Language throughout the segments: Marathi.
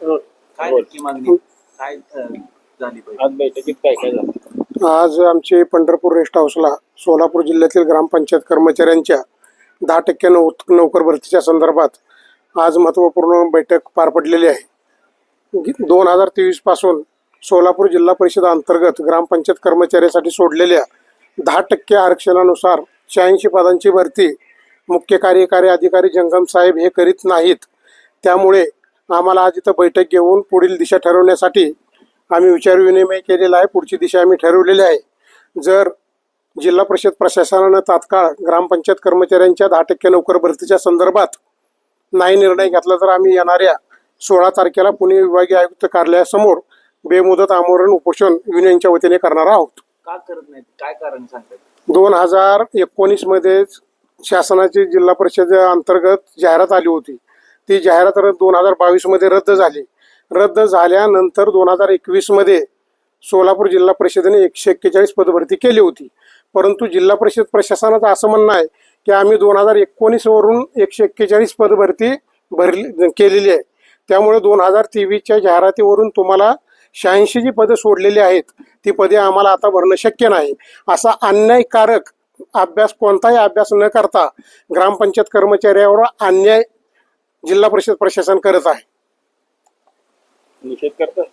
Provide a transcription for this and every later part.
काय नक्की मागणी काय झाली पाहिजे? आज बैठकीत काय काय झालं? आज आमचे पंढरपूर रेस्ट हाऊसला सोलापूर जिल्ह्यातील ग्रामपंचायत कर्मचाऱ्यांच्या 10% नोकर भरतीच्या संदर्भात आज महत्त्वपूर्ण बैठक पार पडलेली आहे। 2023 पासून सोलापूर जिल्हा परिषद अंतर्गत ग्रामपंचायत कर्मचाऱ्यांसाठी सोडलेल्या 10% आरक्षणानुसार 86 पदांची भरती मुख्य कार्यकारी अधिकारी जंगम साहेब हे करीत नाहीत। त्यामुळे आम्हाला आज इथं बैठक घेऊन पुढील दिशा ठरवण्यासाठी आम्ही विचारविनिमय केलेला आहे। पुढची दिशा आम्ही ठरवलेली आहे। जर जिल्हा परिषद प्रशासनानं तात्काळ ग्रामपंचायत कर्मचाऱ्यांच्या 10% नोकर भरतीच्या संदर्भात नाही निर्णय घेतला तर आम्ही येणाऱ्या 16 तारखेला पुणे विभागीय आयुक्त कार्यालयासमोर बेमुदत आमरण उपोषण युनियनच्या वतीने करणार आहोत। का करत नाही, काय कारण सांगतात? 2019 मध्ये शासनाची जिल्हा परिषद अंतर्गत जाहिरात आली होती। ती जाहिरात 2022 मध्ये रद्द झाली। रद्द झाल्यानंतर 2021 मध्ये सोलापूर जिल्हा परिषदेने 141 पदभरती केली होती। परंतु जिल्हा परिषद प्रशासनाचं असं म्हणणं आहे की आम्ही 2019 वरून 141 पदभरती केलेली आहे। त्यामुळे 2023च्या जाहिरातीवरून तुम्हाला 86 जी पदं सोडलेली आहेत ती पदे आम्हाला आता भरणं शक्य नाही, असा अन्यायकारक अभ्यास कोणताही अभ्यास न करता ग्रामपंचायत कर्मचाऱ्यावर अन्याय जिल्हा परिषद प्रशासन करत आहे। निषेध करतात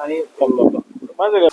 आणि माझं